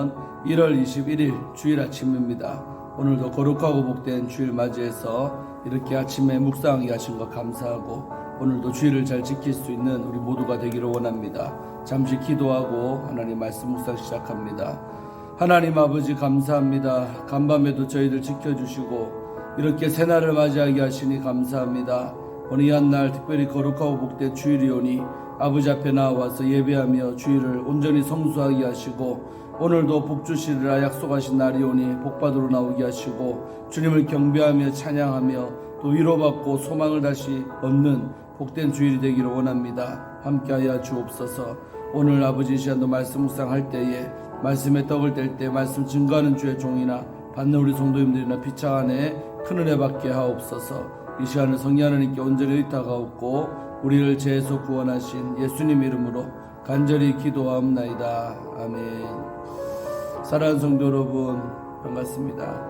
주일은 1월 21일 주일 아침입니다. 오늘도 거룩하고 복된 주일 맞이해서 이렇게 아침에 묵상하게 하신 것 감사하고 오늘도 주일을 잘 지킬 수 있는 우리 모두가 되기를 원합니다. 잠시 기도하고 하나님 말씀 묵상 시작합니다. 하나님 아버지 감사합니다. 간밤에도 저희들 지켜주시고 이렇게 새날을 맞이하게 하시니 감사합니다. 오늘 이 한날 특별히 거룩하고 복된 주일이오니 아버지 앞에 나와서 예배하며 주일을 온전히 성수하게 하시고 오늘도 복 주시리라 약속하신 날이오니 복받으러 나오게 하시고 주님을 경배하며 찬양하며 또 위로받고 소망을 다시 얻는 복된 주일이 되기를 원합니다. 함께하여 주옵소서. 오늘 아버지 이 시간도 말씀 묵상할 때에 말씀의 떡을 뗄 때 말씀 증거하는 주의 종이나 받는 우리 성도님들이나 피차 안에 큰 은혜 받게 하옵소서. 이 시간을 성령 하나님께 온전히 의탁하옵고 우리를 죄에서 구원하신 예수님 이름으로 간절히 기도하옵나이다. 아멘. 사랑하는 성도 여러분 반갑습니다.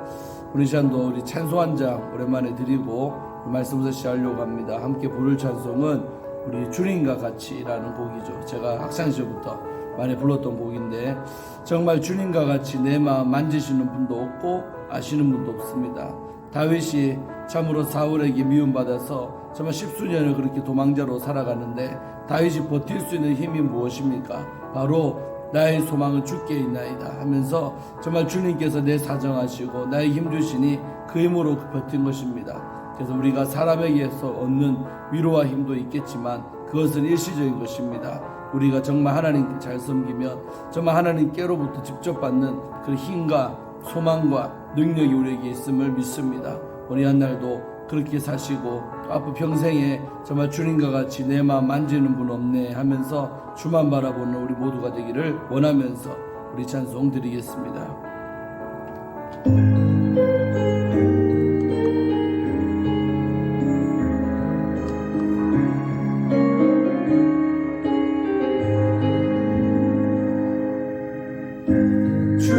오늘 시간도 우리 찬송 한 장 오랜만에 드리고 말씀을 시작하려고 합니다. 함께 부를 찬송은 우리 주님과 같이라는 곡이죠. 제가 학창시절부터 많이 불렀던 곡인데 정말 주님과 같이 내 마음 만지시는 분도 없고 아시는 분도 없습니다. 다윗이 참으로 사울에게 미움받아서 정말 십수년을 그렇게 도망자로 살아가는데 다윗이 버틸 수 있는 힘이 무엇입니까? 바로 나의 소망은 주께 있나이다 하면서 정말 주님께서 내 사정하시고 나의 힘 주시니 그 힘으로 버틴 것입니다. 그래서 우리가 사람에게서 얻는 위로와 힘도 있겠지만 그것은 일시적인 것입니다. 우리가 정말 하나님께 잘 섬기면 정말 하나님께로부터 직접 받는 그 힘과 소망과 능력이 우리에게 있음을 믿습니다. 오늘 한날도 그렇게 사시고 앞으로 평생에 정말 주님과 같이 내 마음 만지는 분 없네 하면서 주만 바라보는 우리 모두가 되기를 원하면서 우리 찬송 드리겠습니다.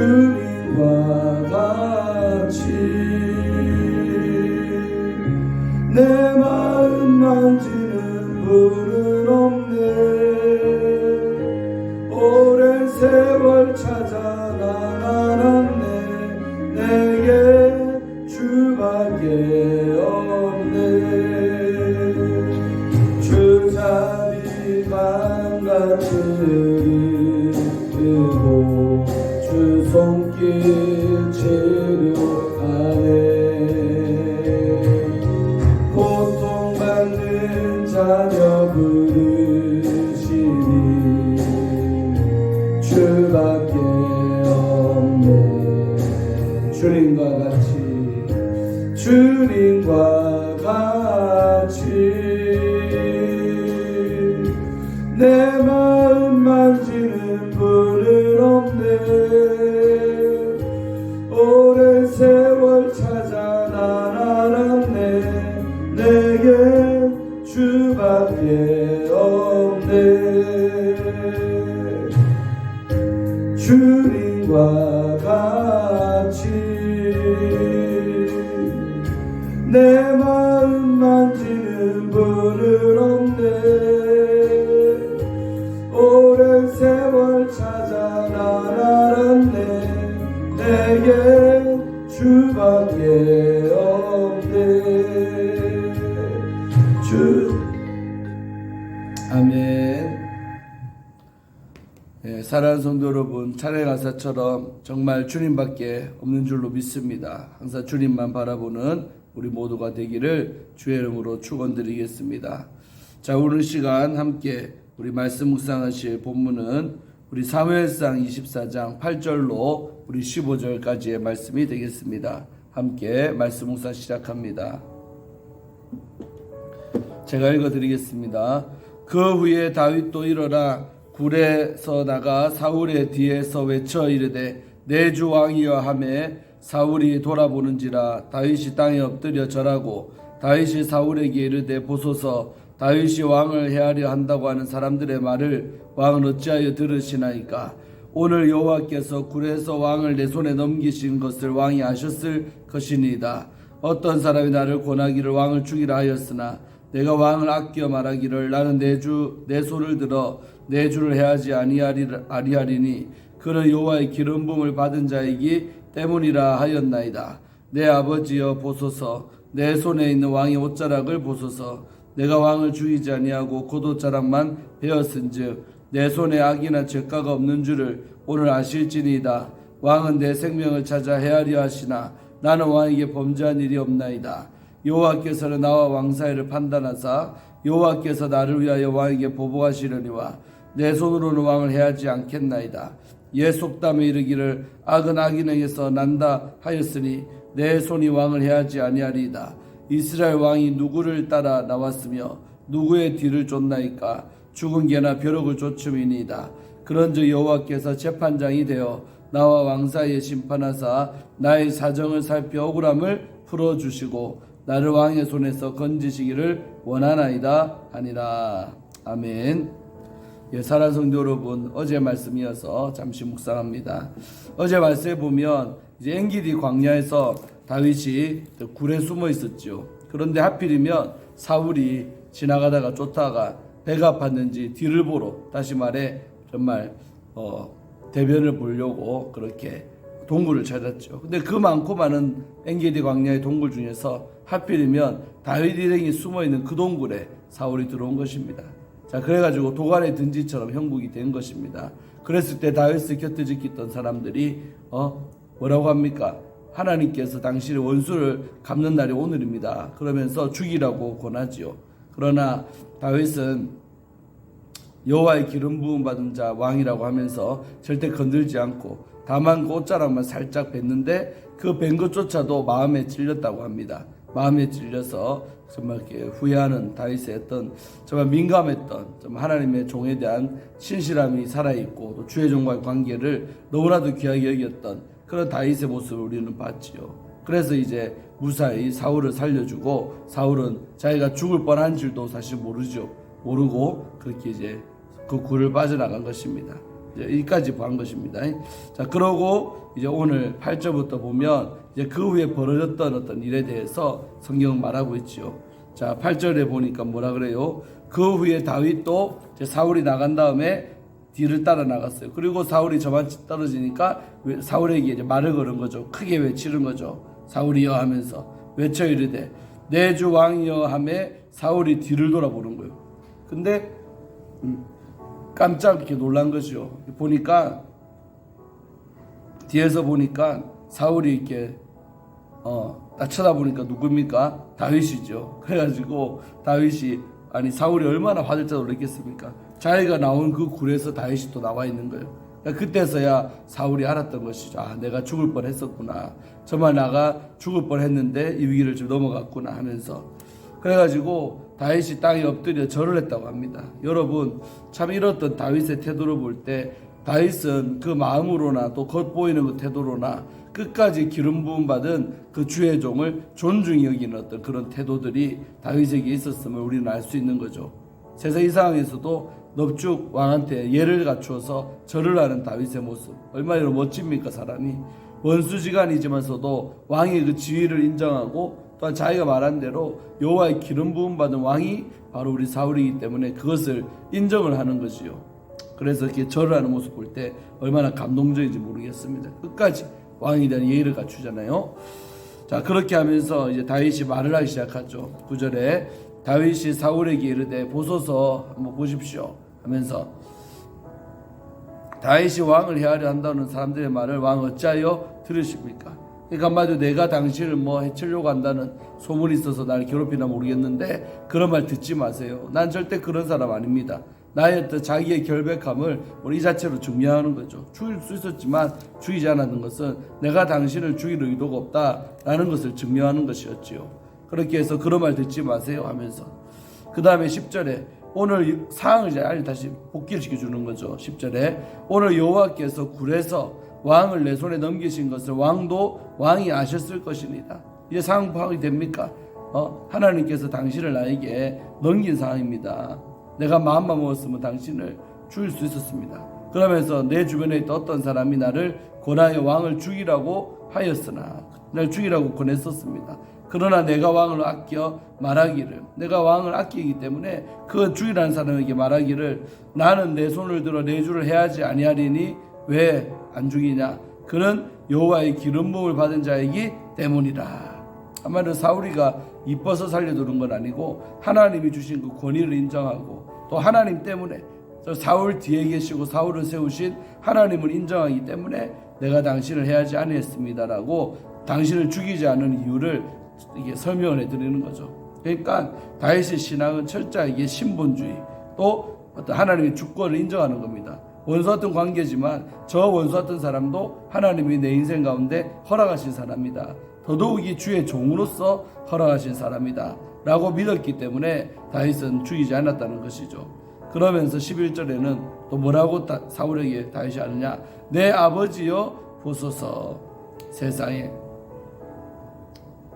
주님과 같이 내 마음 만지는 분은 없네. 오랜 세월 찾아 나가났네. 내게 주밖에 없네. 주 자비 감같이 이끌고 주 손길 치료하네. 고통받는 자녀 부르시니 주밖에 없네. 주님과 같이 내 마음 만지는 분은 없네. 오랜 세월 찾아 나가났네. 내게 주밖에 없네. 주님과 같이 내 마음 만지는 분은 없네. 오랜 세월 찾아 나가났네. 내게 주밖에 없네. 아멘. 사랑하는 성도 여러분, 찬양 가사처럼 정말 주님밖에 없는 줄로 믿습니다. 항상 주님만 바라보는 우리 모두가 되기를 주의 이름으로 축원드리겠습니다. 자, 오늘 시간 함께 우리 말씀 묵상하실 본문은 우리 사무엘상 24장 8절로 우리 15절까지의 말씀이 되겠습니다. 함께 말씀 묵상 시작합니다. 제가 읽어드리겠습니다. 그 후에 다윗도 일어나 굴에서 나가 사울의 뒤에서 외쳐 이르되 내 주 왕이여 하매 사울이 돌아보는지라 다윗이 땅에 엎드려 절하고 다윗이 사울에게 이르되 보소서 다윗이 왕을 해하려 한다고 하는 사람들의 말을 왕은 어찌하여 들으시나이까. 오늘 여호와께서 굴에서 왕을 내 손에 넘기신 것을 왕이 아셨을 것이니이다. 어떤 사람이 나를 권하기를 왕을 죽이라 하였으나 내가 왕을 아껴 말하기를 나는 내 손을 들어 내 주를 해하지 아니하리니 그는 여호와의 기름 부음을 받은 자이기 때문이라 하였나이다. 내 아버지여 보소서, 내 손에 있는 왕의 옷자락을 보소서. 내가 왕을 죽이지 아니하고 곧 옷자락만 베었은즉 내 손에 악이나 죄가가 없는 줄을 오늘 아실지니이다. 왕은 내 생명을 찾아 헤아려 하시나 나는 왕에게 범죄한 일이 없나이다. 여호와께서는 나와 왕 사이를 판단하사 여호와께서 나를 위하여 왕에게 보복하시려니와 내 손으로는 왕을 해하지 않겠나이다. 옛 속담에 이르기를 악은 악인에게서 난다 하였으니 내 손이 왕을 해하지 아니하리이다. 이스라엘 왕이 누구를 따라 나왔으며 누구의 뒤를 쫓나이까? 죽은 개나 벼룩을 쫓음이니이다. 그런즉 여호와께서 재판장이 되어 나와 왕 사이에 심판하사 나의 사정을 살펴 억울함을 풀어주시고 나를 왕의 손에서 건지시기를 원하나이다 하니라. 아멘. 예, 사랑하는 성도 여러분, 어제 말씀이어서 잠시 묵상합니다. 어제 말씀에 보면 이제 엔기디 광야에서 다윗이 굴에 숨어 있었죠. 그런데 하필이면 사울이 지나가다가 쫓다가 배가 아팠는지 뒤를 보러, 다시 말해 정말 대변을 보려고 그렇게 동굴을 찾았죠. 근데 그 많고 많은 엔게디 광야의 동굴 중에서 하필이면 다윗 일행이 숨어있는 그 동굴에 사울이 들어온 것입니다. 자, 그래가지고 도간의 든지처럼 형국이 된 것입니다. 그랬을 때 다윗의 곁에 지켰던 사람들이 뭐라고 합니까? 하나님께서 당신의 원수를 갚는 날이 오늘입니다. 그러면서 죽이라고 권하지요. 그러나 다윗은 여호와의 기름 부음 받은 자 왕이라고 하면서 절대 건들지 않고 다만 그 옷자락만 살짝 뱉는데 그 뵌 것조차도 마음에 찔렸다고 합니다. 마음에 찔려서 정말 이렇게 후회하는 다윗의 어떤 정말 민감했던 정말 하나님의 종에 대한 신실함이 살아있고 또 주의 종과의 관계를 너무나도 귀하게 여겼던 그런 다윗의 모습을 우리는 봤지요. 그래서 이제 무사히 사울을 살려주고 사울은 자기가 죽을 뻔한 줄도 사실 모르고 그렇게 이제 그 굴을 빠져나간 것입니다. 여기까지 본 것입니다. 자, 그러고 이제 오늘 8절부터 보면 이제 그 후에 벌어졌던 어떤 일에 대해서 성경은 말하고 있죠. 자, 8절에 보니까 뭐라 그래요? 그 후에 다윗도 이제 사울이 나간 다음에 뒤를 따라 나갔어요. 그리고 사울이 저만치 떨어지니까 사울에게 이제 말을 걸은 거죠. 크게 외치는 거죠. 사울이여 하면서 외쳐 이르되 내 주 왕이여 하며 사울이 뒤를 돌아보는 거예요. 근데 깜짝 이렇게 놀란 거죠. 보니까 뒤에서 보니까 사울이 이렇게 딱 쳐다보니까 누굽니까? 다윗이죠. 그래가지고 다윗이 아니 사울이 얼마나 화들짝 놀랐겠습니까? 자기가 나온 그 굴에서 다윗이 또 나와 있는 거예요. 그러니까 그때서야 사울이 알았던 것이죠. 아, 내가 죽을 뻔했었구나. 정말 나가 죽을 뻔했는데 이 위기를 좀 넘어갔구나 하면서 그래가지고 다윗이 땅에 엎드려 절을 했다고 합니다. 여러분 참 이렇던 다윗의 태도를 볼 때 다윗은 그 마음으로나 또 겉보이는 그 태도로나 끝까지 기름 부음 받은 그 주의 종을 존중히 여기는 어떤 그런 태도들이 다윗에게 있었음을 우리는 알 수 있는 거죠. 세상 이 상황에서도 넙죽 왕한테 예를 갖추어서 절을 하는 다윗의 모습 얼마나 멋집니까? 사람이 원수지간이지만서도 왕의 그 지위를 인정하고 또한 자기가 말한 대로 여호와의 기름 부음 받은 왕이 바로 우리 사울이기 때문에 그것을 인정을 하는 것이요. 그래서 이렇게 절을 하는 모습 볼 때 얼마나 감동적인지 모르겠습니다. 끝까지 왕에 대한 예의를 갖추잖아요. 자, 그렇게 하면서 이제 다윗이 말을 하기 시작하죠. 9절에 다윗이 사울에게 이르되 보소서 한번 보십시오 하면서 다윗이 왕을 해하려 한다는 사람들의 말을 왕 어찌하여 들으십니까? 그러니까 한마디로 내가 당신을 해치려고 한다는 소문이 있어서 나를 괴롭히나 모르겠는데 그런 말 듣지 마세요. 난 절대 그런 사람 아닙니다. 나의 어떤 자기의 결백함을 우리 이 자체로 증명하는 거죠. 죽일 수 있었지만 죽이지 않았는 것은 내가 당신을 죽일 의도가 없다라는 것을 증명하는 것이었지요. 그렇게 해서 그런 말 듣지 마세요 하면서 그 다음에 10절에 오늘 상황을 이제 다시 복기를 시켜주는 거죠. 10절에 오늘 여호와께서 굴에서 왕을 내 손에 넘기신 것을 왕이 아셨을 것입니다. 이제 상황 파악이 됩니까? 하나님께서 당신을 나에게 넘긴 상황입니다. 내가 마음만 먹었으면 당신을 죽일 수 있었습니다. 그러면서 내 주변에 있던 어떤 사람이 나를 권하여 왕을 죽이라고 하였으나 나를 죽이라고 권했었습니다. 그러나 내가 왕을 아껴 말하기를 내가 왕을 아끼기 때문에 그 죽이라는 사람에게 말하기를 나는 내 손을 들어 내 주를 해하지 아니하리니 왜 안 죽이냐? 그는 여호와의 기름 부음을 받은 자이기 때문이라. 한마디로 사울이가 이뻐서 살려두는 건 아니고 하나님이 주신 그 권위를 인정하고 또 하나님 때문에 사울 뒤에 계시고 사울을 세우신 하나님을 인정하기 때문에 내가 당신을 해하지 아니했습니다라고 당신을 죽이지 않은 이유를 이게 설명을 해드리는 거죠. 그러니까 다윗의 신앙은 철저하게 신본주의 또 어떤 하나님의 주권을 인정하는 겁니다. 원수 같은 관계지만 저 원수 같은 사람도 하나님이 내 인생 가운데 허락하신 사람이다. 더더욱이 주의 종으로서 허락하신 사람이다 라고 믿었기 때문에 다윗은 죽이지 않았다는 것이죠. 그러면서 11절에는 또 뭐라고 사울에게 다윗이 하느냐? 내 아버지여 보소서. 세상에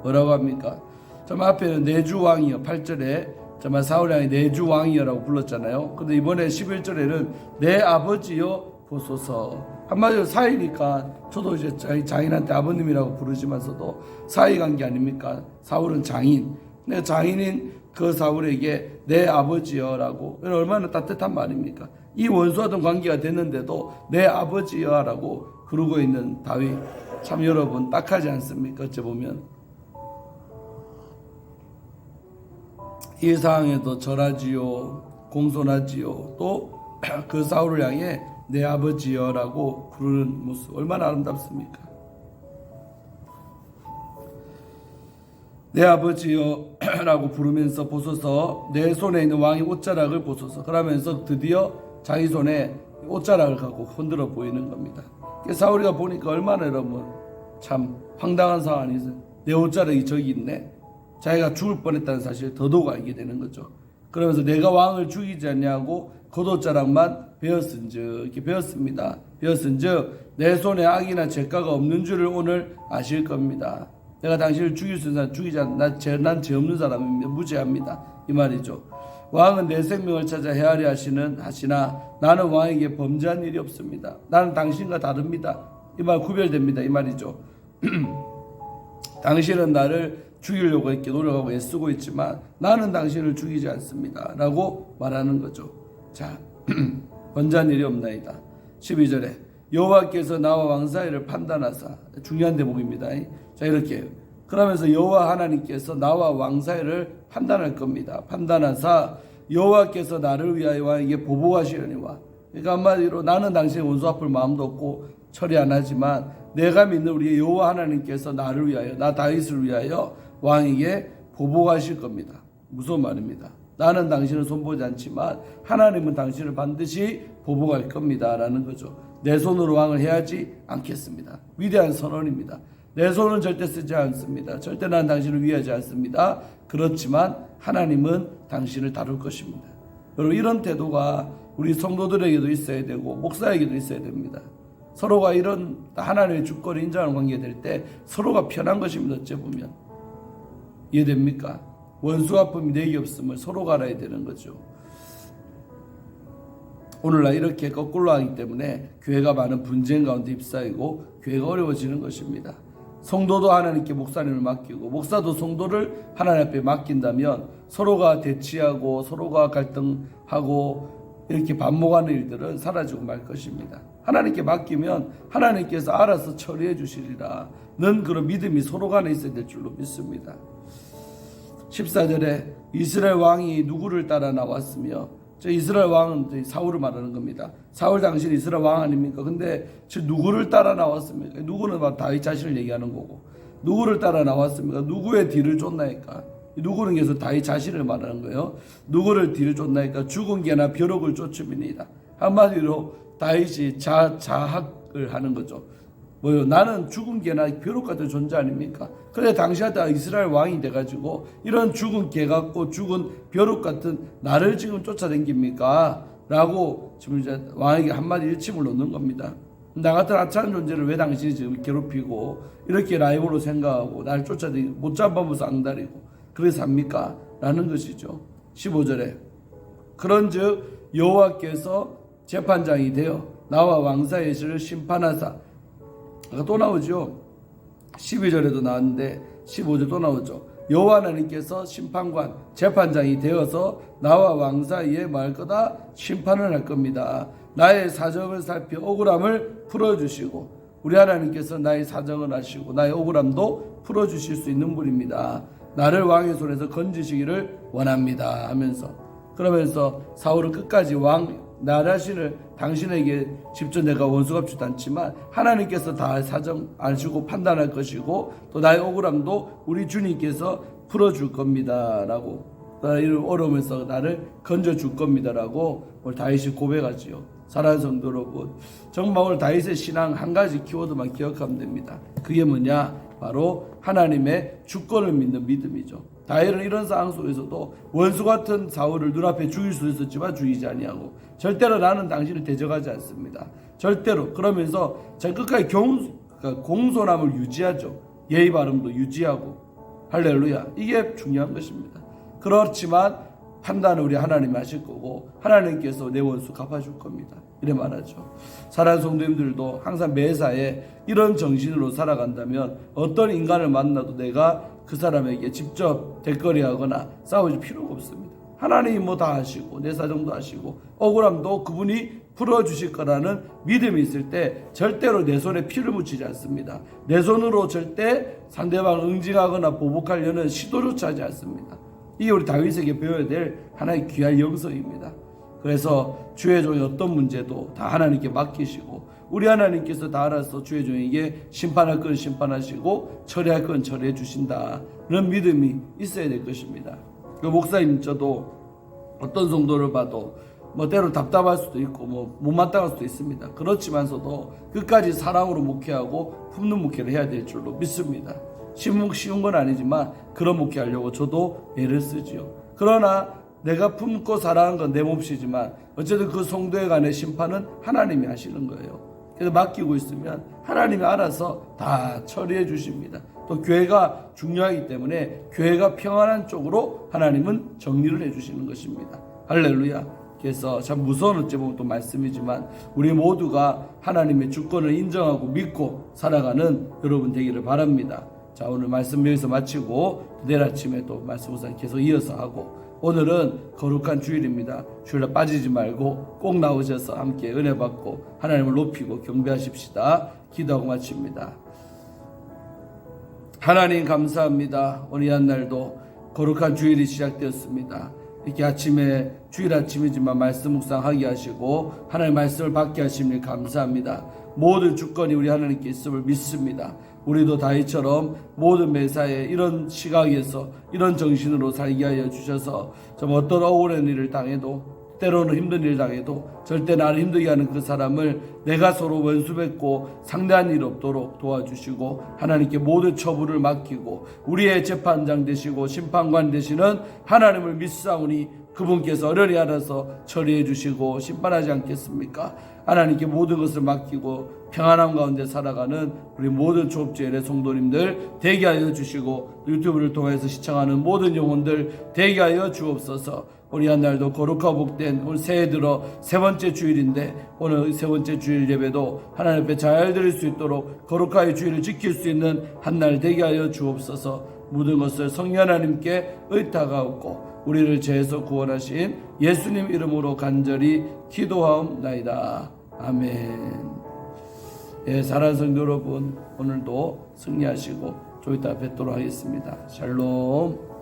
뭐라고 합니까? 정말 앞에는 내주 왕이여 8절에 정말 사울이 아니 내주 왕이여라고 불렀잖아요. 근데 이번에 11절에는 내 아버지여 보소서. 한마디로 사이니까 저도 이제 장인한테 아버님이라고 부르지만서도 사이 관계 아닙니까? 사울은 장인. 근데 장인인 그 사울에게 내 아버지여라고 얼마나 따뜻한 말입니까? 이 원수하던 관계가 됐는데도 내 아버지여라고 부르고 있는 다윗. 참 여러분 딱하지 않습니까? 어째 보면 이 상황에도 절하지요, 공손하지요, 또 그 사울을 향해 내 아버지여라고 부르는 모습 얼마나 아름답습니까? 내 아버지여라고 부르면서 보소서. 내 손에 있는 왕의 옷자락을 보소서. 그러면서 드디어 자기 손에 옷자락을 갖고 흔들어 보이는 겁니다. 사울이가 보니까 얼마나 여러분 참 황당한 상황이죠. 내 옷자락이 저기 있네. 자기가 죽을 뻔했다는 사실을 더더욱 알게 되는 거죠. 그러면서 내가 왕을 죽이지 않냐고 겉옷자락만 베었은즉 이렇게 베었습니다. 베었은즉 내 손에 악이나 죄가가 없는 줄을 오늘 아실 겁니다. 내가 당신을 죽일 수 있는 사람 죽이지 않나. 난 죄 없는 사람입니다. 무죄합니다. 이 말이죠. 왕은 내 생명을 찾아 헤아려 하시나 나는 왕에게 범죄한 일이 없습니다. 나는 당신과 다릅니다. 이 말 구별됩니다. 이 말이죠. 당신은 나를 죽이려고 이렇게 노력하고 애쓰고 있지만 나는 당신을 죽이지 않습니다 라고 말하는 거죠. 자, 범죄한 일이 없나이다. 12절에 여호와께서 나와 왕 사이를 판단하사. 중요한 대목입니다. 자, 이렇게 그러면서 여호와 하나님께서 나와 왕 사이를 판단할 겁니다. 판단하사 여호와께서 나를 위하여 왕에게 보복하시려니와. 그러니까 한마디로 나는 당신의 원수 갚을 마음도 없고 처리 안 하지만 내가 믿는 우리의 여호와 하나님께서 나를 위하여 나 다윗을 위하여 왕에게 보복하실 겁니다. 무서운 말입니다. 나는 당신을 손보지 않지만 하나님은 당신을 반드시 보복할 겁니다 라는 거죠. 내 손으로 왕을 해하지 않겠습니다. 위대한 선언입니다. 내 손은 절대 쓰지 않습니다. 절대 나는 당신을 위하지 않습니다. 그렇지만 하나님은 당신을 다룰 것입니다. 여러분 이런 태도가 우리 성도들에게도 있어야 되고 목사에게도 있어야 됩니다. 서로가 이런 하나님의 주권을 인정하는 관계가 될 때 서로가 편한 것입니다. 어째 보면 이해됩니까? 원수 아픔이 내게 없음을 서로가 알아야 되는 거죠. 오늘날 이렇게 거꾸로 하기 때문에 교회가 많은 분쟁 가운데 휩싸이고 교회가 어려워지는 것입니다. 성도도 하나님께 목사님을 맡기고 목사도 성도를 하나님 앞에 맡긴다면 서로가 대치하고 서로가 갈등하고 이렇게 반목하는 일들은 사라지고 말 것입니다. 하나님께 맡기면 하나님께서 알아서 처리해 주시리라 는 그런 믿음이 서로 간에 있어야 될 줄로 믿습니다. 14절에 이스라엘 왕이 누구를 따라 나왔으며, 저 이스라엘 왕은 사울을 말하는 겁니다. 사울 당시는 이스라엘 왕 아닙니까? 근데 저 누구를 따라 나왔습니까? 누구는 막 다윗 자신을 얘기하는 거고, 누구를 따라 나왔습니까? 누구의 뒤를 쫓나이까? 누구는 계속 다윗 자신을 말하는 거예요. 누구를 뒤를 쫓나이까? 죽은 개나 벼룩을 쫓음이니이다. 한마디로 다윗이 자학을 하는 거죠. 뭐요? 나는 죽은 개나 벼룩 같은 존재 아닙니까? 그런데 당시에 이스라엘 왕이 돼가지고 이런 죽은 개 같고 죽은 벼룩 같은 나를 지금 쫓아다닙니까? 라고 지금 이제 왕에게 한마디 일침을 놓는 겁니다. 나 같은 하찮은 존재를 왜 당신이 지금 괴롭히고 이렇게 라이벌로 생각하고 나를 쫓아다니고 못 잡아보면서 앙다리고 그래서 합니까? 라는 것이죠. 15절에 그런즉 여호와께서 재판장이 되어 나와 왕사의 일을 심판하사. 또 나오죠. 12절에도 나왔는데 15절 또 나오죠. 여호와 하나님께서 심판관 재판장이 되어서 나와 왕 사이에 말 거다 심판을 할 겁니다. 나의 사정을 살피 억울함을 풀어주시고 우리 하나님께서 나의 사정을 아시고 나의 억울함도 풀어주실 수 있는 분입니다. 나를 왕의 손에서 건지시기를 원합니다 하면서 그러면서 사울은 끝까지 나 자신을 당신에게 직접 내가 원수갚지도 않지만 하나님께서 다 사정 아시고 판단할 것이고 또 나의 억울함도 우리 주님께서 풀어줄 겁니다 라고 이런 어려움에서 나를 건져줄 겁니다 라고 오늘 다윗이 고백하지요. 사랑하는 성도 여러분, 정말 오늘 다윗의 신앙 한 가지 키워드만 기억하면 됩니다. 그게 뭐냐? 바로 하나님의 주권을 믿는 믿음이죠. 다윗은 이런 상황 속에서도 원수 같은 사울을 눈앞에 죽일 수 있었지만 죽이지 아니하고 절대로 나는 당신을 대적하지 않습니다. 절대로. 그러면서 자 끝까지 공손함을 유지하죠. 예의 바름도 유지하고 할렐루야. 이게 중요한 것입니다. 그렇지만 판단은 우리 하나님이 하실 거고 하나님께서 내 원수 갚아줄 겁니다. 이래 말하죠. 사랑하는 성도님들도 항상 매사에 이런 정신으로 살아간다면 어떤 인간을 만나도 내가 그 사람에게 직접 대거리하거나 싸우실 필요가 없습니다. 하나님이 뭐 다 하시고 내 사정도 하시고 억울함도 그분이 풀어주실 거라는 믿음이 있을 때 절대로 내 손에 피를 묻히지 않습니다. 내 손으로 절대 상대방을 응징하거나 보복하려는 시도조차 하지 않습니다. 이게 우리 다윗에게 배워야 될 하나의 귀한 영성입니다. 그래서 주의 종이 어떤 문제도 다 하나님께 맡기시고 우리 하나님께서 다 알아서 주의 종에게 심판할 건 심판하시고 처리할 건 처리해 주신다는 믿음이 있어야 될 것입니다. 그 목사님 저도 어떤 성도를 봐도 때로 답답할 수도 있고 못마땅할 수도 있습니다. 그렇지만서도 끝까지 사랑으로 목회하고 품는 목회를 해야 될 줄로 믿습니다. 쉬운 건 아니지만 그런 목회하려고 저도 애를 쓰지요. 그러나 내가 품고 사랑한 건 내 몫이지만 어쨌든 그 성도에 관한 심판은 하나님이 하시는 거예요. 그래서 맡기고 있으면 하나님이 알아서 다 처리해 주십니다. 또 교회가 중요하기 때문에 교회가 평안한 쪽으로 하나님은 정리를 해 주시는 것입니다. 할렐루야. 그래서 참 무서운 어찌 보면 또 말씀이지만 우리 모두가 하나님의 주권을 인정하고 믿고 살아가는 여러분 되기를 바랍니다. 자, 오늘 말씀 여기서 마치고 내일 아침에 또 말씀 우선 계속 이어서 하고 오늘은 거룩한 주일입니다. 주일에 빠지지 말고 꼭 나오셔서 함께 은혜 받고 하나님을 높이고 경배하십시다. 기도하고 마칩니다. 하나님 감사합니다. 오늘 한 날도 거룩한 주일이 시작되었습니다. 이렇게 아침에 주일 아침이지만 말씀 묵상하게 하시고 하나님의 말씀을 받게 하시니 감사합니다. 모든 주권이 우리 하나님께 있음을 믿습니다. 우리도 다윗처럼 모든 매사에 이런 시각에서 이런 정신으로 살게 하여 주셔서 좀 어떤 억울한 일을 당해도 때로는 힘든 일을 당해도 절대 나를 힘들게 하는 그 사람을 내가 서로 원수맺고 상대한 일 없도록 도와주시고 하나님께 모든 처분을 맡기고 우리의 재판장 되시고 심판관 되시는 하나님을 믿사오니 그분께서 어련히 알아서 처리해 주시고 심판하지 않겠습니까? 하나님께 모든 것을 맡기고 평안함 가운데 살아가는 우리 모든 조업제일의 성도님들 되게 하여 주시고 유튜브를 통해서 시청하는 모든 영혼들 되게 하여 주옵소서. 우리 한 날도 거룩하고 복된 오늘 새해 들어 세 번째 주일인데 오늘 세 번째 주일 예배도 하나님 앞에 잘 드릴 수 있도록 거룩하게 주일을 지킬 수 있는 한 날 되게 하여 주옵소서. 모든 것을 성령 하나님께 의탁하옵고 우리를 죄에서 구원하신 예수님 이름으로 간절히 기도하옵나이다. 아멘. 예, 사랑하는 성도 여러분, 오늘도 승리하시고 좀 이따 뵙도록 하겠습니다. 샬롬.